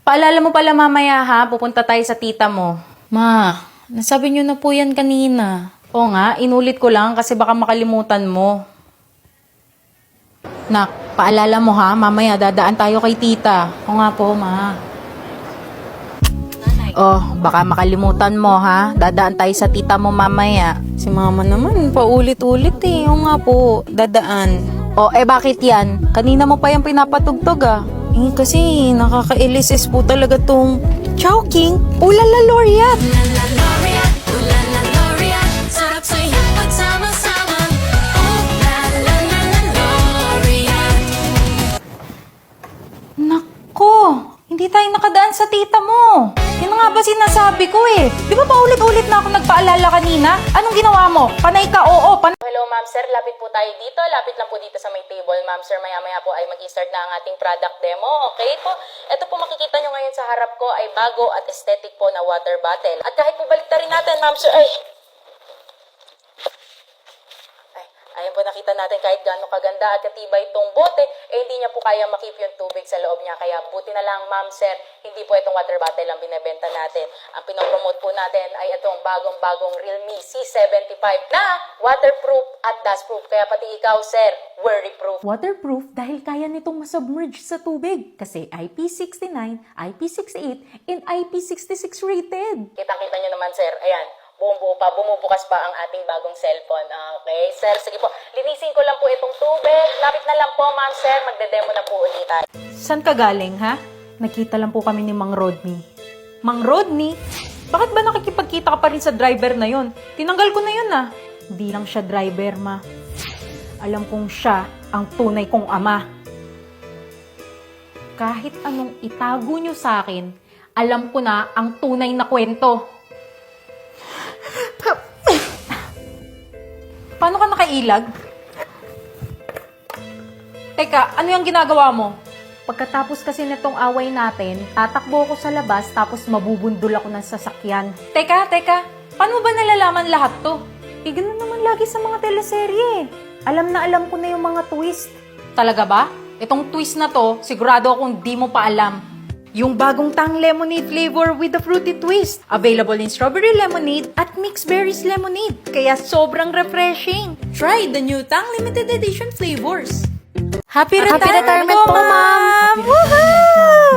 Paalala mo pala mamaya ha, pupunta tayo sa tita mo. Ma, nasabi niyo na po yan kanina. Oo nga, inulit ko lang kasi baka makalimutan mo. Nak, paalala mo ha, mamaya dadaan tayo kay tita. Oo nga po, ma. Oh, baka makalimutan mo ha, dadaan tayo sa tita mo mamaya. Si mama naman, paulit-ulit eh. Oo nga po, dadaan. Oh, bakit yan? Kanina mo pa yung pinapatugtog ah. Kasi nakaka-LSS po talaga tong Chowking Ulala Laureate. Sarap sa'yo pagsama-sama. Laureate. Nako, hindi tayo nakadaan sa tita mo. Yan nga ba sinasabi ko eh. Di ba paulit-ulit na ako nagpaalala kanina? Anong ginawa mo? Panay ka, oo. Hello ma'am sir, lapit po tayo dito. Lapit lang po dito sa may table. Ma'am sir, maya-maya po ay mag-start na ang ating product demo. Okay po? Ito po makikita nyo ngayon sa harap ko ay bago at aesthetic po na water bottle. At kahit po baliktarin natin ma'am sir, ayun po nakita natin kahit gaano kaganda at katibay itong bote, hindi niya po kaya makip yung tubig sa loob niya. Kaya buti na lang ma'am sir, hindi po itong water bottle ang binebenta natin. Ang pinopromote po natin ay itong bagong-bagong Realme C75 na waterproof at dustproof. Kaya pati ikaw sir, worry-proof. Waterproof dahil kaya nitong masubmerge sa tubig kasi IP69, IP68, and IP66 rated. Kitang-kita nyo naman sir, ayan. Buong-buo pa, bumubukas pa ang ating bagong cellphone. Okay, sir, sige po. Linisin ko lang po itong tubig. Lapit na lang po, ma'am, sir. Magde-demo na po ulit tayo. Saan ka galing, ha? Nakita lang po kami ni Mang Rodney. Mang Rodney? Bakit ba nakikipagkita ka pa rin sa driver na yon? Tinanggal ko na yun, ah. Hindi lang siya driver, ma. Alam kong siya ang tunay kong ama. Kahit anong itago nyo sa akin, alam ko na ang tunay na kwento. Paano ka nakailag? Teka, ano yung ginagawa mo? Pagkatapos kasi nitong away natin, tatakbo ako sa labas tapos mabubundol ako ng sasakyan. Teka, paano ba nalalaman lahat to? Ganun naman lagi sa mga teleserye. Alam na alam ko na yung mga twist. Talaga ba? Itong twist na to, sigurado akong di mo pa alam. Yung bagong Tang Lemonade flavor with a fruity twist. Available in strawberry lemonade at mixed berries lemonade. Kaya sobrang refreshing. Try the new Tang limited edition flavors. Happy retirement po, ma'am!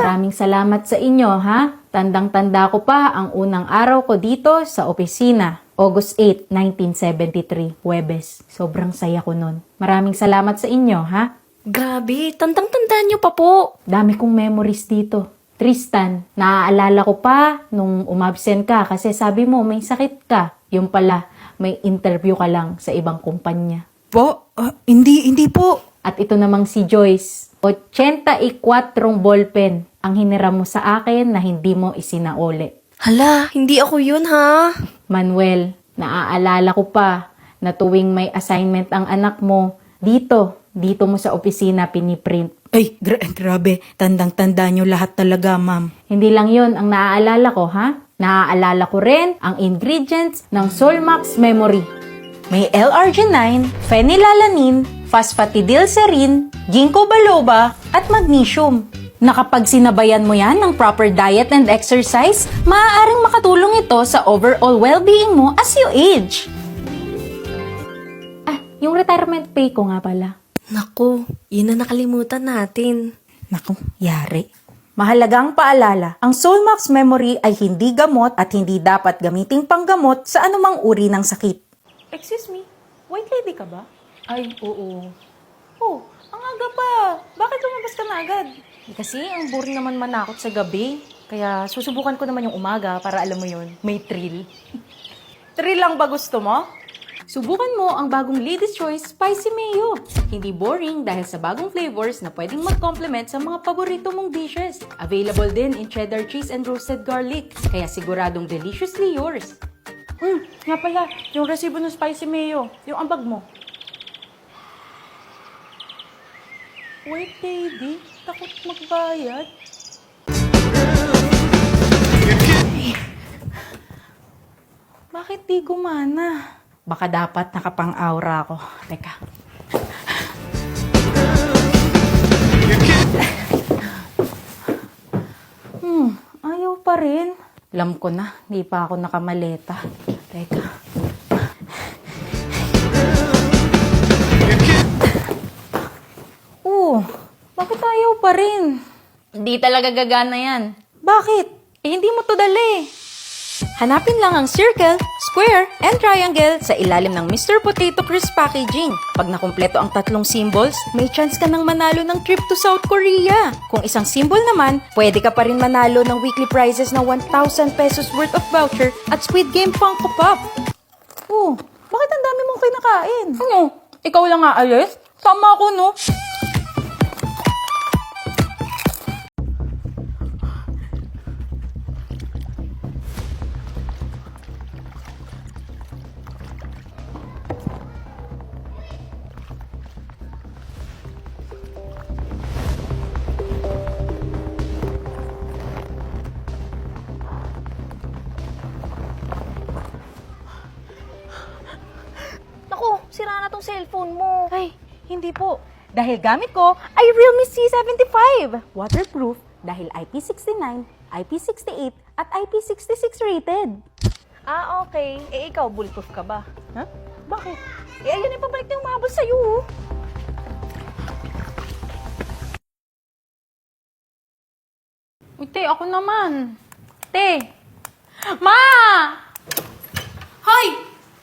Maraming salamat sa inyo, ha? Tandang-tanda ko pa ang unang araw ko dito sa opisina. August 8, 1973, Huwebes. Sobrang saya ko nun. Maraming salamat sa inyo, ha? Grabe, tandang-tandaan nyo pa po. Dami kong memories dito. Tristan, naaalala ko pa nung umabsent ka kasi sabi mo may sakit ka. Yung pala, may interview ka lang sa ibang kumpanya. Po? Hindi po. At ito namang si Joyce, 84 ballpen ang hiniram mo sa akin na hindi mo isinauli. Hala, hindi ako yun ha. Manuel, naaalala ko pa na tuwing may assignment ang anak mo, dito mo sa opisina piniprint. Ay, grabe. Tandang-tanda nyo lahat talaga, ma'am. Hindi lang yon ang naaalala ko, ha? Naaalala ko rin ang ingredients ng Solmax Memory. May L-arginine, phenylalanin, phosphatidylserine, ginkgo biloba, at magnesium. Na kapag sinabayan mo yan ng proper diet and exercise, maaaring makatulong ito sa overall well-being mo as you age. Yung retirement pay ko nga pala. Naku, yun na nakalimutan natin. Naku, yari. Mahalagang paalala, ang Solmax Memory ay hindi gamot at hindi dapat gamiting panggamot sa anumang uri ng sakit. Excuse me, white lady ka ba? Ay, oo. Oh, ang aga pa. Bakit lumabas ka na agad? Kasi ang boring naman manakot sa gabi. Kaya susubukan ko naman yung umaga para alam mo yun, may thrill. Thrill lang ba gusto mo? Subukan mo ang bagong Ladies' Choice Spicy Mayo. Hindi boring dahil sa bagong flavors na pwedeng mag-complement sa mga paborito mong dishes. Available din in cheddar cheese and roasted garlic. Kaya siguradong deliciously yours. Nga pala, yung resibo ng spicy mayo, yung ambag mo. White lady, takot magbayad. Bakit di gumana? Baka dapat nakapang-aura ako. Teka. Ayaw pa rin. Alam ko na, di pa ako nakamaleta. Teka. Bakit ayaw pa rin? Hindi talaga gagana yan. Bakit? Hindi mo to dali. Hanapin lang ang circle, square, and triangle sa ilalim ng Mr. Potato Crisp packaging. Pag nakumpleto ang tatlong symbols, may chance ka nang manalo ng trip to South Korea. Kung isang symbol naman, pwede ka pa rin manalo ng weekly prizes na 1,000 pesos worth of voucher at Squid Game Funko Pop. Bakit ang dami mong kinakain? Ano? Ikaw lang aalis? Tama ako, no? Naku, sira na tong cellphone mo. Ay, hindi po. Dahil gamit ko ay Realme C75. Waterproof dahil IP69, IP68 at IP66 rated. Ah, okay. Ikaw, bulletproof ka ba? Ha? Bakit? Ayun yung pabalik na umabol sa'yo. Te, ako naman. Te! Ma! Hoy!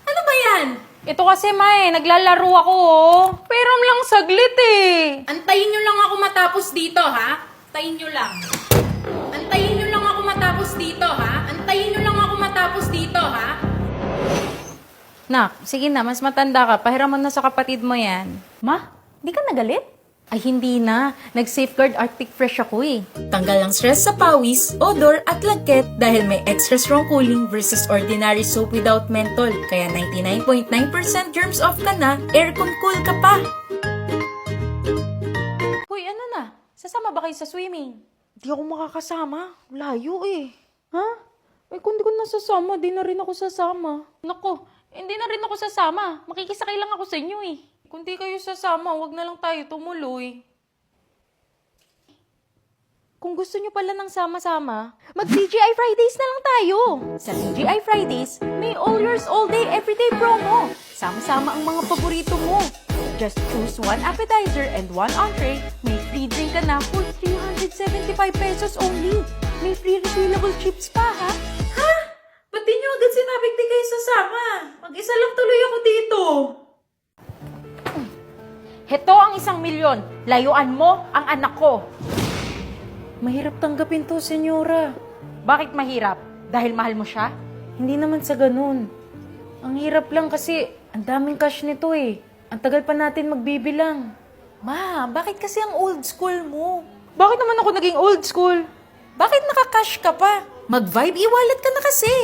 Ano ba yan? Ito kasi, ma, naglalaro ako, oh. Pero lang saglit, eh. Antayin nyo lang ako matapos dito, ha? Antayin nyo lang. Antayin nyo lang ako matapos dito, ha? Antayin nyo lang ako matapos dito, ha? Nak, sige na, mas matanda ka. Pahiram mo na sa kapatid mo yan. Ma, di ka nagalit? Ay, hindi na. Nag-safeguard Arctic Fresh ako, eh. Tanggal ang stress sa pawis, odor at lagkit dahil may extra strong cooling versus ordinary soap without menthol. Kaya 99.9% germs off ka na, aircon cool ka pa. Hoy, ano na? Sasama ba kayo sa swimming? Di ako makakasama. Layo eh. Ha? Eh, kung di ko nasasama, di na rin ako sasama. Nako, hindi na rin ako sasama. Makikisakay lang ako sa inyo, eh. Kung di kayo sasama, wag na lang tayo tumuloy. Kung gusto nyo pala ng sama-sama, mag-TGI Fridays na lang tayo. Sa TGI Fridays, may all yours all day everyday promo. Sama-sama ang mga paborito mo. Just choose one appetizer and one entree. May free drink ka na for 375 pesos only. May free refillable chips pa, ha? Ha? Ba't di nyo agad sinabing di kayo sasama? Mag-isa lang tuloy ako dito. Heto ang 1,000,000. Layuan mo ang anak ko. Mahirap tanggapin to, senyora. Bakit mahirap? Dahil mahal mo siya? Hindi naman sa ganun. Ang hirap lang kasi ang daming cash nito, eh. Ang tagal pa natin magbibilang. Ma, bakit kasi ang old school mo? Bakit naman ako naging old school? Bakit naka-cash ka pa? Mag-Vibe e-wallet ka na kasi.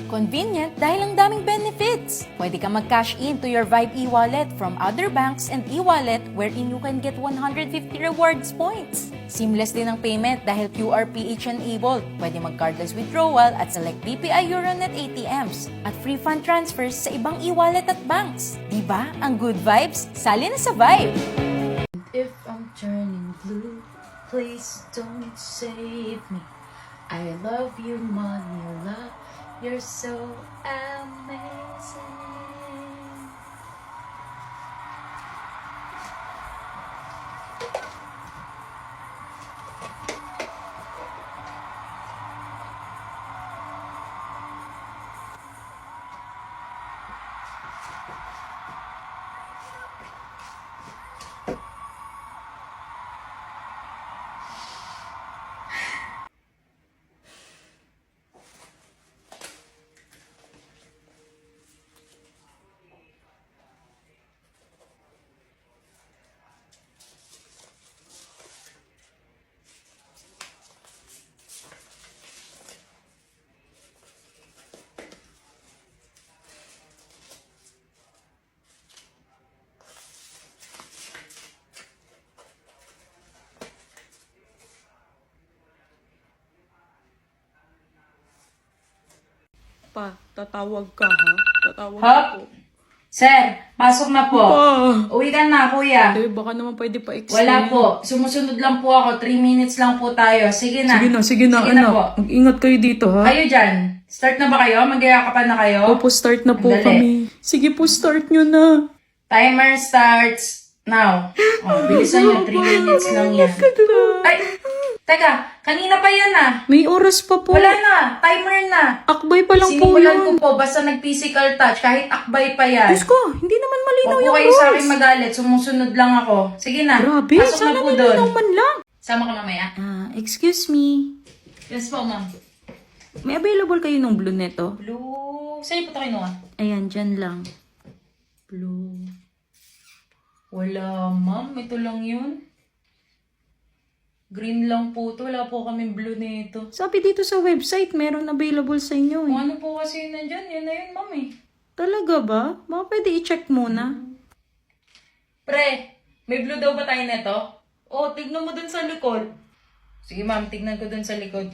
Convenient dahil ang daming benefits. Pwede ka mag-cash in to your Vibe e-wallet from other banks and e-wallet wherein you can get 150 rewards points. Seamless din ang payment dahil QRPH enabled. Pwede mag-cardless withdrawal at select BPI Euronet ATMs. At free fund transfers sa ibang e-wallet at banks. Diba? Ang good vibes, sali na sa Vibe! If I'm turning blue, please don't save me. I love you, Manila. You're so amazing. Pa, tatawag ka ha? Tatawag Ha? ako. Sir, pasok na po. Uwi ka na, kuya. Baka naman pwede pa extend. Wala po. Sumusunod lang po ako. 3 minutes lang po tayo. Sige na. Sige na, Sige anak. po. Mag-ingat kayo dito, ha? Kayo dyan. Start na ba kayo? Magyayakapan na kayo? Opo, start na po Dali. kami. Sige po, start nyo na. Timer starts now. Oh, bilisan nyo. 3 minutes lang yan. Ay, teka. Kanina pa yan ah. May oras pa po. Wala na. Timer na. Akbay pa lang po Sinimulan ko yun. po. Basta nag-physical touch. Kahit akbay pa yan. Diyos ko, hindi naman malinaw Huwag po yung kayo sa akin rules. magalit. Sumusunod lang ako. Sige na. Grabe, Pasok sana na po malinaw doon. man lang. Sama ka mamaya. Excuse me. Yes po, ma'am. May available kayo ng blue neto? Blue. Saan po ito kinuha? Ayan, dyan lang. Blue. Wala, ma'am. Ito lang yun. Green lang po to. Wala po kaming blue nito. Sabi dito sa website, meron available sa inyo Kung eh. ano po kasi yun nandyan, yun na yun, ma'am eh. Talaga ba? Baka pwede i-check muna. Pre, may blue daw ba tayo nito? Oh, tignan mo dun sa likod. Sige ma'am, tignan ko dun sa likod.